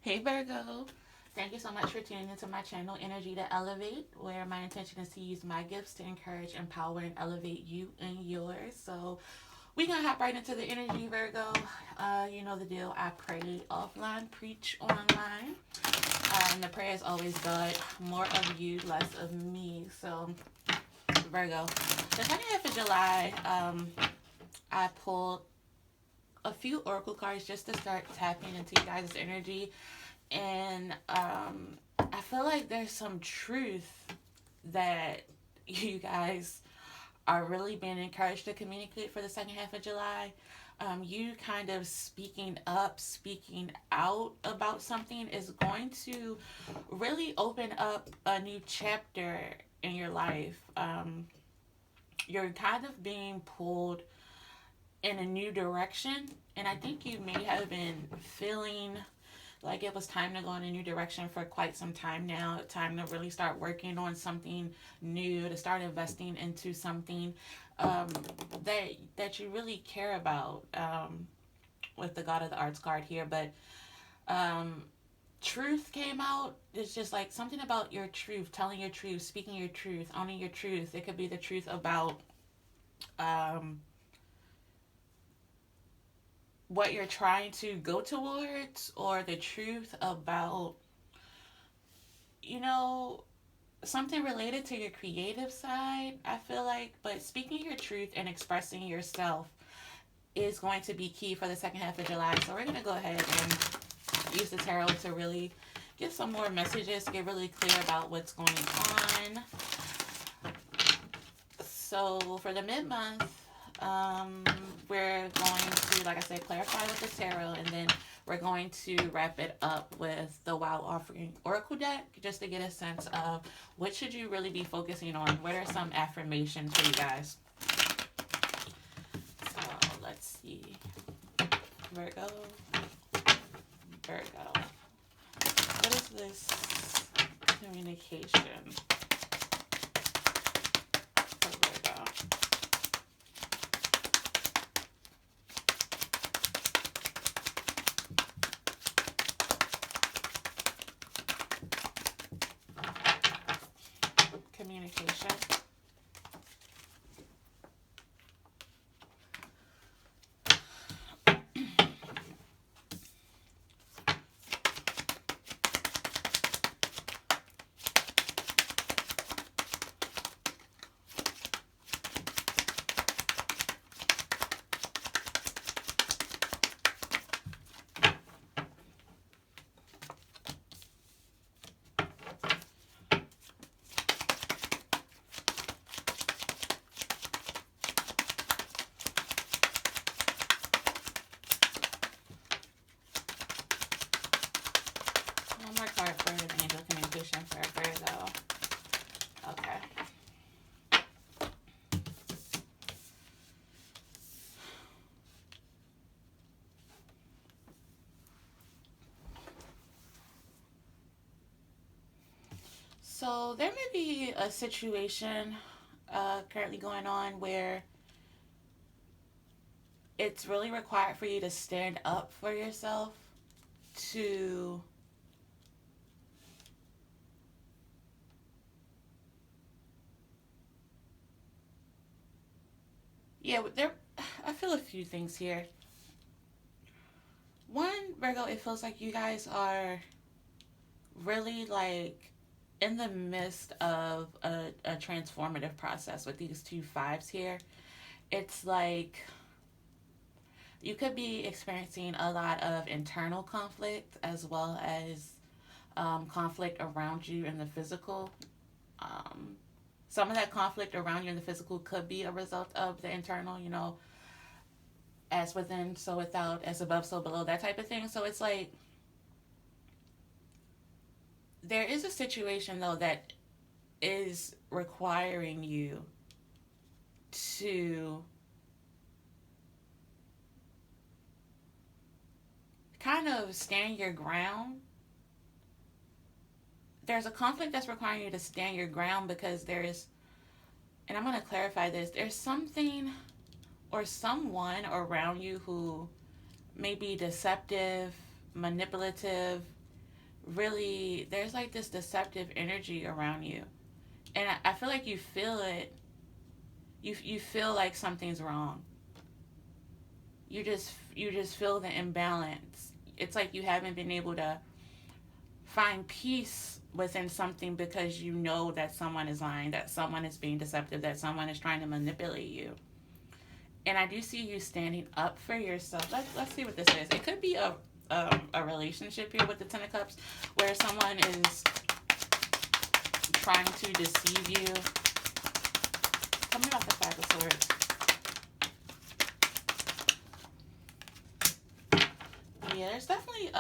Hey Virgo, thank you so much for tuning into my channel, Energy to Elevate, where my intention is to use my gifts to encourage, empower, and elevate you and yours. So we gonna hop right into the energy, Virgo. You know the deal. I pray offline, preach online, and the prayer is always God, more of you, less of me. So Virgo, the second half of July, I pulled a few oracle cards just to start tapping into you guys' energy. And I feel like there's some truth that you guys are really being encouraged to communicate for the second half of July. You kind of speaking up, speaking out about something is going to really open up a new chapter in your life. You're kind of being pulled in a new direction, and I think you may have been feeling like it was time to go in a new direction for quite some time now. Time to really start working on something new, to start investing into something that you really care about. With the God of the Arts card here, but um, truth came out. It's just like something about your truth, telling your truth, speaking your truth, owning your truth. It could be the truth about um, what you're trying to go towards, or the truth about, you know, something related to your creative side, I feel like. But speaking your truth and expressing yourself is going to be key for the second half of July. So we're going to go ahead and use the tarot to really get some more messages, get really clear about what's going on. So for the mid-month, um, we're going to, like I said, clarify with the tarot, and then we're going to wrap it up with the Wild Offering Oracle deck, just to get a sense of what should you really be focusing on. What are some affirmations for you guys? So let's see. Virgo. Virgo. What is this communication for Virgo? Communication. One more card for the angel communication for Virgo. Okay. So there may be a situation currently going on where it's really required for you to stand up for yourself, to yeah, there I feel a few things here. One, Virgo, it feels like you guys are really like in the midst of a transformative process with these two fives here. It's like you could be experiencing a lot of internal conflict, as well as conflict around you in the physical. Um, some of that conflict around you in the physical could be a result of the internal, as within, so without, as above, so below, that type of thing. So it's like there is a situation, though, that is requiring you to kind of stand your ground. There's a conflict that's requiring you to stand your ground because there's, and I'm going to clarify this, there's something or someone around you who may be deceptive, manipulative, really, there's like this deceptive energy around you. And I feel like you feel it. You feel like something's wrong. You just feel the imbalance. It's like you haven't been able to find peace within something because you know that someone is lying, that someone is being deceptive, that someone is trying to manipulate you. And I do see you standing up for yourself. Let's see what this is. It could be a relationship here with the Ten of Cups where someone is trying to deceive you. Tell me about the Five of Swords. Yeah, there's definitely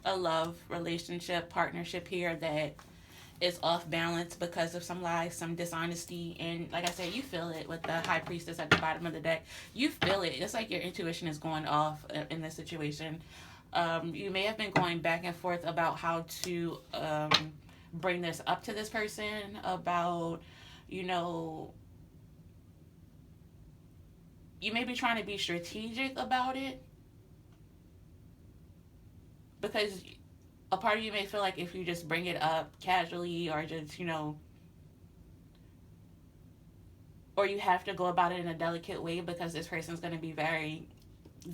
a love relationship partnership here that is off balance because of some lies, some dishonesty, and like I said, you feel it with the High Priestess at the bottom of the deck. You feel it. It's like your intuition is going off in this situation. You may have been going back and forth about how to bring this up to this person, about, you know, you may be trying to be strategic about it because a part of you may feel like if you just bring it up casually or just, or you have to go about it in a delicate way because this person's going to be very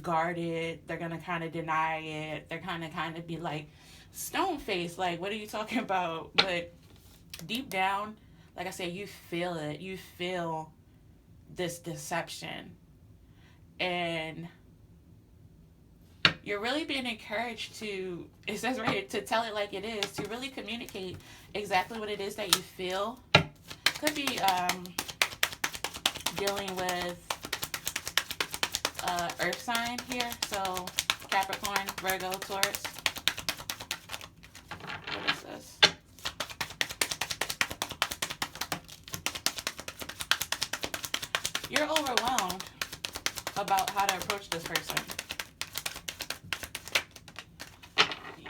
guarded. They're going to kind of deny it. They're kind of be like stone faced, like, what are you talking about? But deep down, like I said, you feel it. You feel this deception. And you're really being encouraged to, it says right here, to tell it like it is, to really communicate exactly what it is that you feel. Could be dealing with earth sign here, so Capricorn, Virgo, Taurus. What is this? You're overwhelmed about how to approach this person.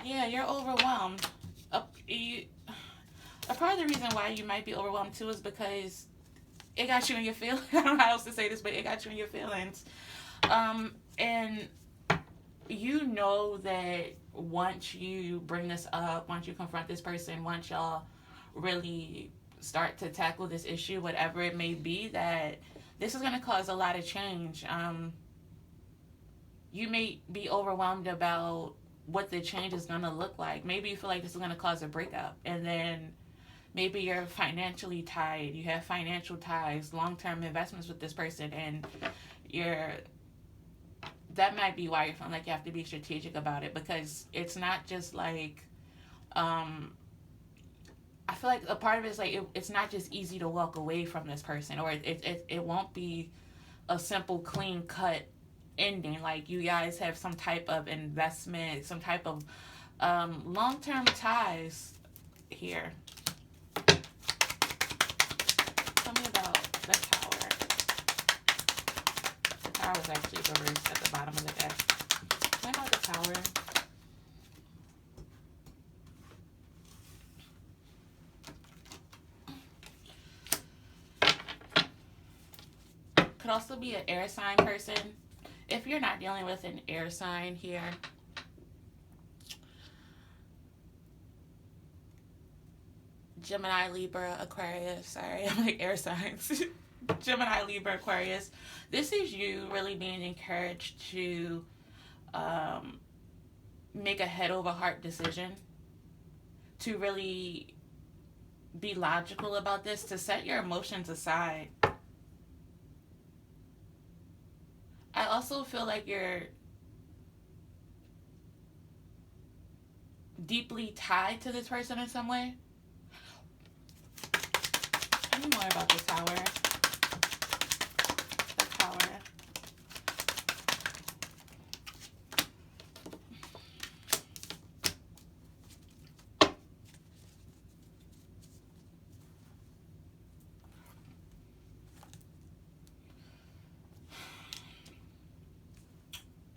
Yeah, you're overwhelmed. A part of the reason why you might be overwhelmed too is because it got you in your feelings. I don't know how else to say this, but it got you in your feelings. And you know that once you bring this up, once you confront this person, once y'all really start to tackle this issue, whatever it may be, that this is going to cause a lot of change. You may be overwhelmed about what the change is going to look like. Maybe you feel like this is going to cause a breakup, and then maybe you're financially tied. You have financial ties, long-term investments with this person, and that might be why you're feeling like you have to be strategic about it, because it's not just like, I feel like a part of it is like it's not just easy to walk away from this person, or it won't be a simple, clean cut ending. Like, you guys have some type of investment, some type of long-term ties here. Tell me about the Tower. The Tower is actually reversed at the bottom of the deck. Tell me about the Tower. Could also be an air sign person. If you're not dealing with an air sign here, Gemini, Libra, Aquarius, sorry, I'm like air signs. Gemini, Libra, Aquarius. This is you really being encouraged to make a head over heart decision, to really be logical about this, to set your emotions aside. I also feel like you're deeply tied to this person in some way. Tell me more about the Tower. The Tower.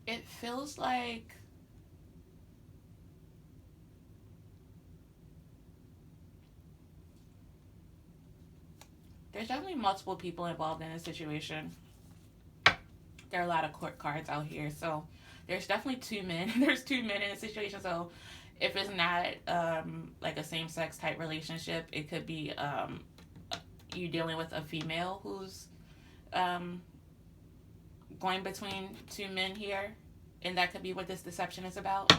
It feels like there's definitely multiple people involved in this situation. There are a lot of court cards out here, so There's definitely two men. There's two men in a situation. So if it's not like a same sex type relationship, it could be you dealing with a female who's um, going between two men here, and that could be what this deception is about.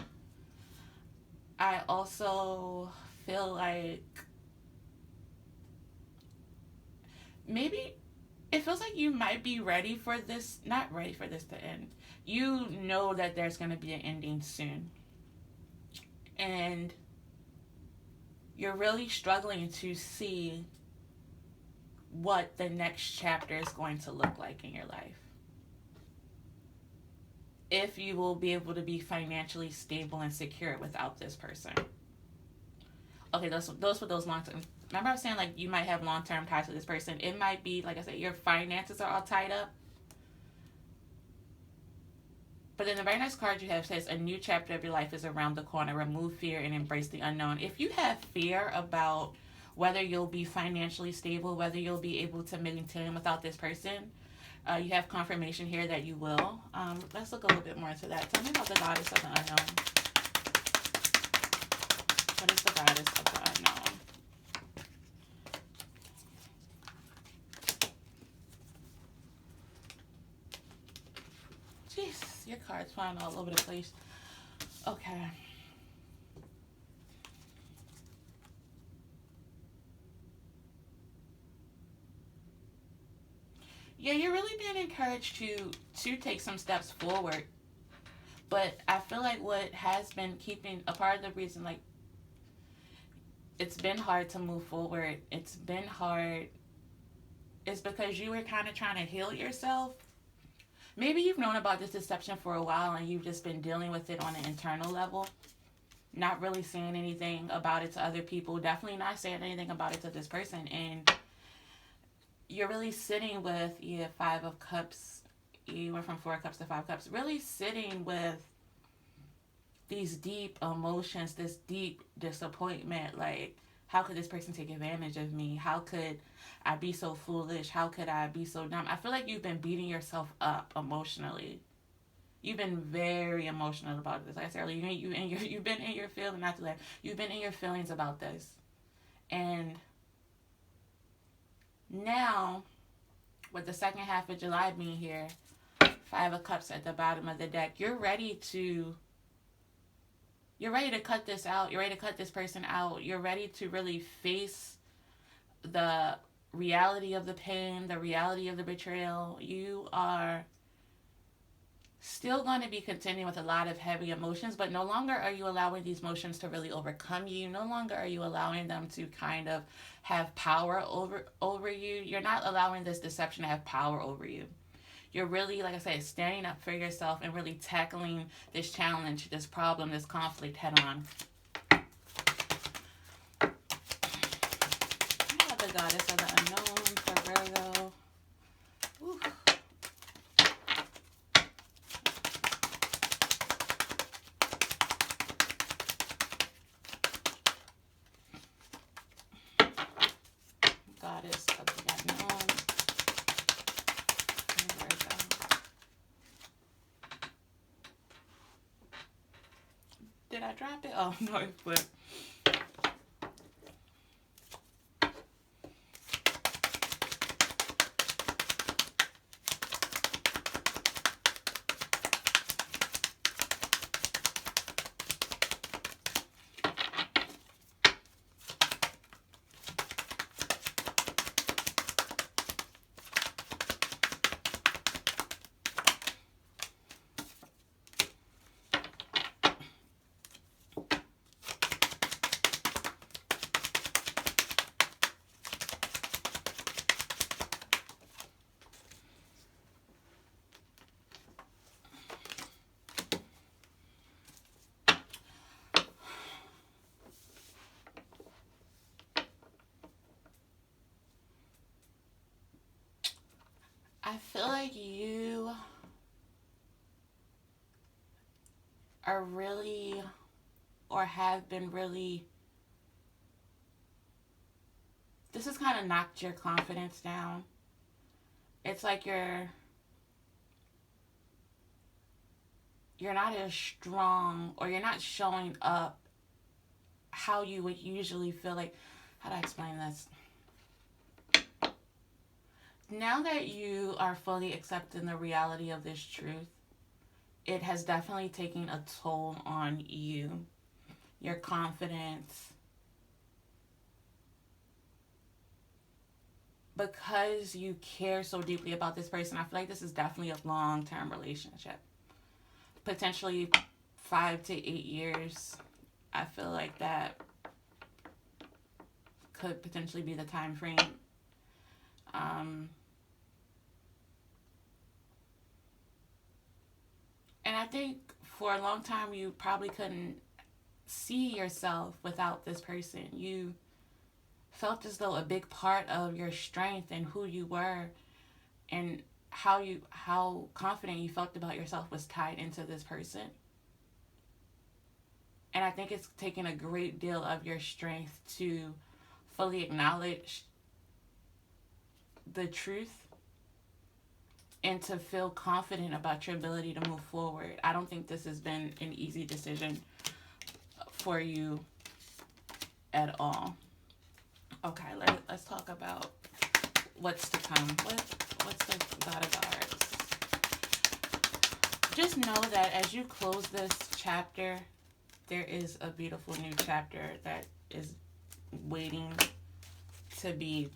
I also feel like maybe it feels like you might be ready for this, not ready for this to end. You know that there's going to be an ending soon. And you're really struggling to see what the next chapter is going to look like in your life. If you will be able to be financially stable and secure without this person. Okay, those for those long term. Remember I was saying like you might have long term ties with this person. It might be, like I said, your finances are all tied up. But then the very next card you have says a new chapter of your life is around the corner. Remove fear and embrace the unknown. If you have fear about whether you'll be financially stable, whether you'll be able to maintain without this person, you have confirmation here that you will. Let's look a little bit more into that. Tell me about the goddess of the unknown. What is the goddess of the unknown? Jeez, your cards flying all over the place. Okay. Yeah, you're really being encouraged to take some steps forward. But I feel like what has been keeping a part of the reason, like, it's been hard to move forward. It's been hard. It's because you were kind of trying to heal yourself. Maybe you've known about this deception for a while and you've just been dealing with it on an internal level. Not really saying anything about it to other people. Definitely not saying anything about it to this person. And you're really sitting with, yeah, Five of Cups. You went from Four of Cups to Five of Cups. Really sitting with these deep emotions, this deep disappointment. Like, how could this person take advantage of me? How could I be so foolish? How could I be so dumb? I feel like you've been beating yourself up emotionally. You've been very emotional about this. Like I said earlier, you've been in your feelings, not to laugh. You've been in your feelings about this. And now, with the second half of July being here, Five of Cups at the bottom of the deck, you're ready to cut this out. You're ready to cut this person out. You're ready to really face the reality of the pain, the reality of the betrayal. You are still going to be contending with a lot of heavy emotions, but no longer are you allowing these emotions to really overcome you. No longer are you allowing them to kind of have power over you. You're not allowing this deception to have power over you. You're really, like I said, standing up for yourself and really tackling this challenge, this problem, this conflict head on. I have the goddess of the unknown for Virgo. Ooh. Goddess of the unknown. Did I drop it? Oh, no, it flipped. I feel like you are really, or have been really, this has kind of knocked your confidence down. It's like you're not as strong, or you're not showing up how you would usually feel like. How do I explain this? Now that you are fully accepting the reality of this truth, it has definitely taken a toll on you, your confidence, because you care so deeply about this person. I feel like this is definitely a long-term relationship, potentially 5 to 8 years. I feel like that could potentially be the time frame. Um, and I think for a long time you probably couldn't see yourself without this person. You felt as though a big part of your strength and who you were and how confident you felt about yourself was tied into this person. And I think it's taken a great deal of your strength to fully acknowledge the truth and to feel confident about your ability to move forward. I don't think this has been an easy decision for you at all. Okay, let's talk about what's to come. What's the God of Cards? Just know that as you close this chapter, there is a beautiful new chapter that is waiting to be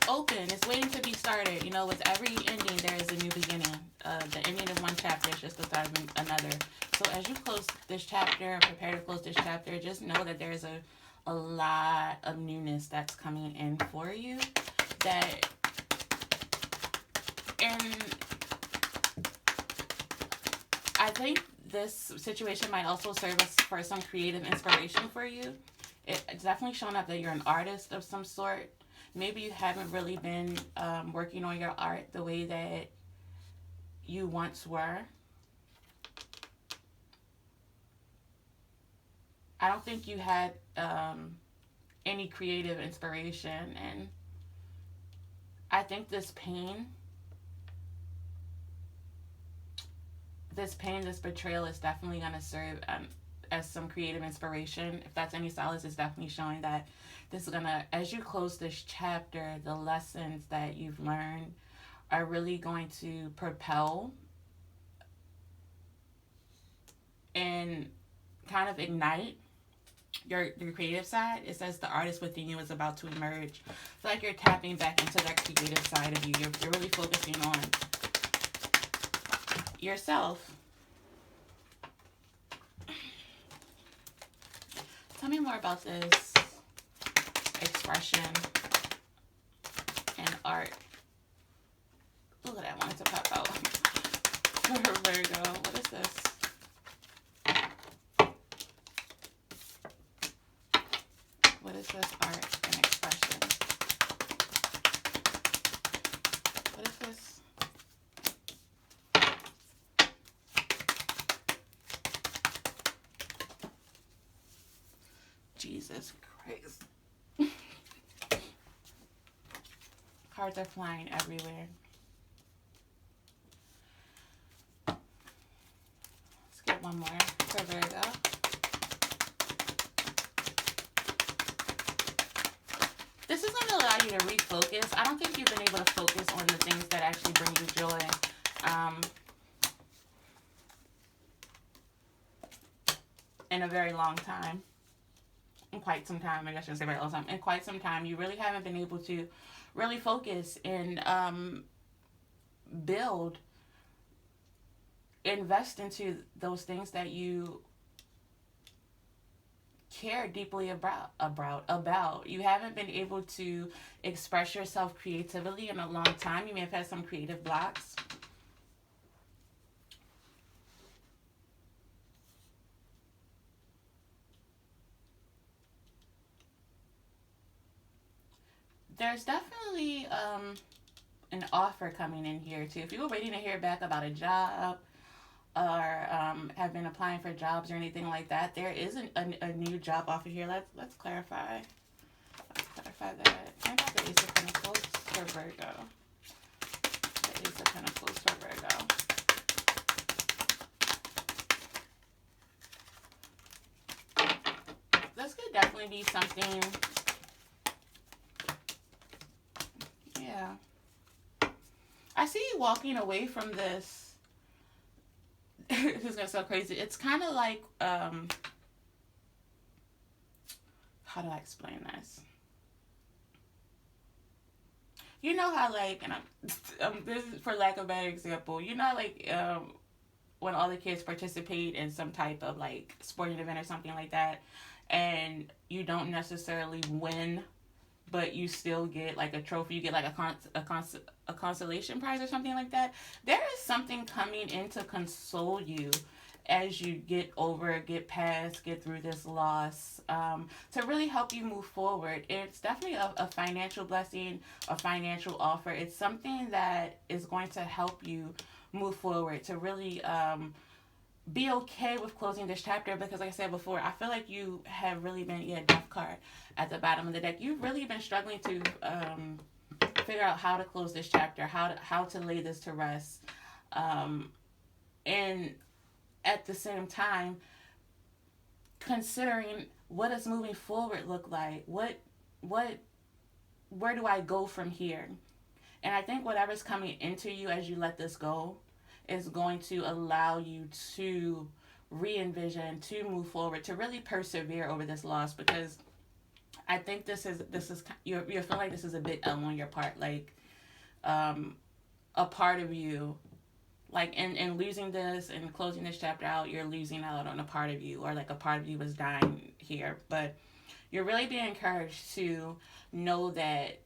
open. It's waiting to be started. You know, with every ending, there is a new beginning. The ending of one chapter is just the start of another. So as you close this chapter, prepare to close this chapter, just know that there's a lot of newness that's coming in for you. And I think this situation might also serve as for some creative inspiration for you. It's definitely showing up that you're an artist of some sort. Maybe you haven't really been working on your art the way that you once were. I don't think you had any creative inspiration, and I think this betrayal is definitely going to serve as some creative inspiration. If that's any solace, it's definitely showing that this is going to, as you close this chapter, the lessons that you've learned are really going to propel and kind of ignite your creative side. It says the artist within you is about to emerge. I feel like you're tapping back into that creative side of you. You're really focusing on yourself. Tell me more about this expression and art. Look at that, I wanted to pop out for Virgo. What is this? What is this art and expression? What is this? Jesus Christ. Cards are flying everywhere. Let's get one more for Virgo. This is going to allow you to refocus. I don't think you've been able to focus on the things that actually bring you joy. In a very long time. In quite some time. Maybe I shouldn't say very long time. In quite some time. You really haven't been able to really focus and invest into those things that you care deeply about. You haven't been able to express yourself creatively in a long time. You may have had some creative blocks. There's definitely an offer coming in here too. If you were waiting to hear back about a job or have been applying for jobs or anything like that, there is a new job offer here. Let's clarify. Let's clarify that. And the Ace of Pentacles for Virgo. The Ace of Pentacles for Virgo. This could definitely be something. Yeah. I see you walking away from this. This is gonna sound crazy. It's kind of like, how do I explain this? You know how, like, and this is for lack of a better example. You know, like, when all the kids participate in some type of like sporting event or something like that, and you don't necessarily win, but you still get like a trophy. You get like a consolation prize or something like that. There is something coming in to console you as you get over, get past, get through this loss, to really help you move forward. It's definitely a financial blessing, a financial offer. It's something that is going to help you move forward, to really be okay with closing this chapter, because like I said before, I feel like you have really been, death card at the bottom of the deck. You've really been struggling to figure out how to close this chapter, how to lay this to rest, and at the same time considering what does moving forward look like, where do I go from here. And I think whatever's coming into you as you let this go is going to allow you to re-envision, to move forward, to really persevere over this loss, because I think this is you're feeling like this is a big L on your part, like a part of you, like in losing this and closing this chapter out, you're losing out on a part of you, or like a part of you was dying here. But you're really being encouraged to know that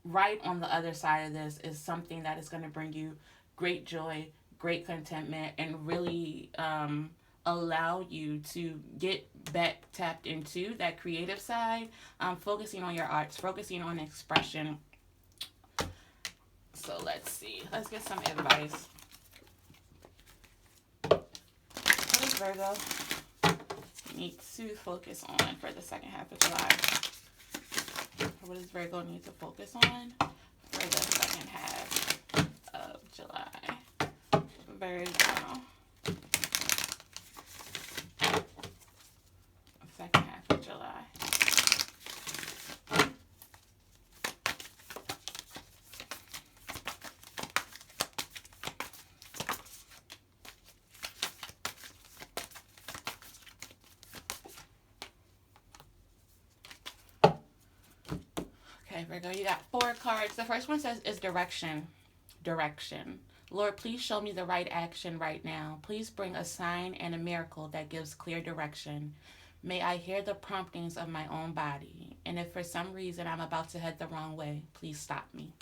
right on the other side of this is something that is going to bring you great joy, great contentment, and really allow you to get back tapped into that creative side, focusing on your arts, focusing on expression. So let's see. Let's get some advice. What does Virgo need to focus on for the second half of July? What does Virgo need to focus on for the second half of July? Virgo. Second half of July. Okay, Virgo, you got 4 cards. The first one says is direction. Direction. Lord, please show me the right action right now. Please bring a sign and a miracle that gives clear direction. May I hear the promptings of my own body. And if for some reason I'm about to head the wrong way, please stop me.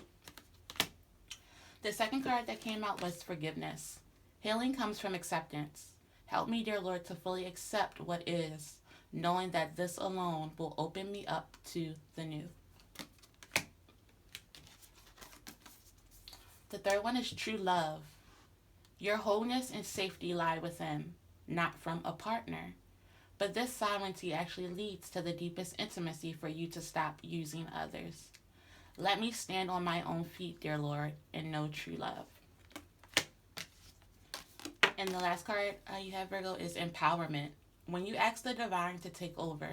The second card that came out was forgiveness. Healing comes from acceptance. Help me, dear Lord, to fully accept what is, knowing that this alone will open me up to the new. The third one is true love. Your wholeness and safety lie within, not from a partner. But this sovereignty actually leads to the deepest intimacy for you to stop using others. Let me stand on my own feet, dear Lord, and know true love. And the last card you have, Virgo, is empowerment. When you ask the divine to take over,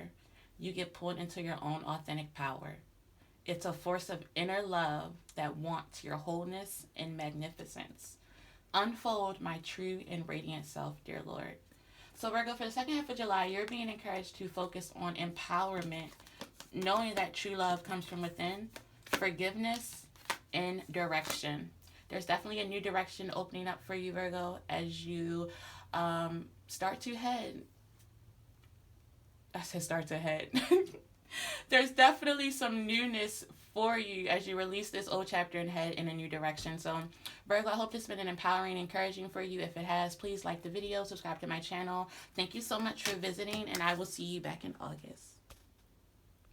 you get pulled into your own authentic power. It's a force of inner love that wants your wholeness and magnificence. Unfold my true and radiant self, dear Lord. So Virgo, for the second half of July, you're being encouraged to focus on empowerment, knowing that true love comes from within, forgiveness, and direction. There's definitely a new direction opening up for you, Virgo, as you start to head. I said start to head. There's definitely some newness for you as you release this old chapter and head in a new direction. So Virgo, I hope this has been an empowering, encouraging for you. If it has, please like the video, subscribe to my channel. Thank you so much for visiting, and I will see you back in August.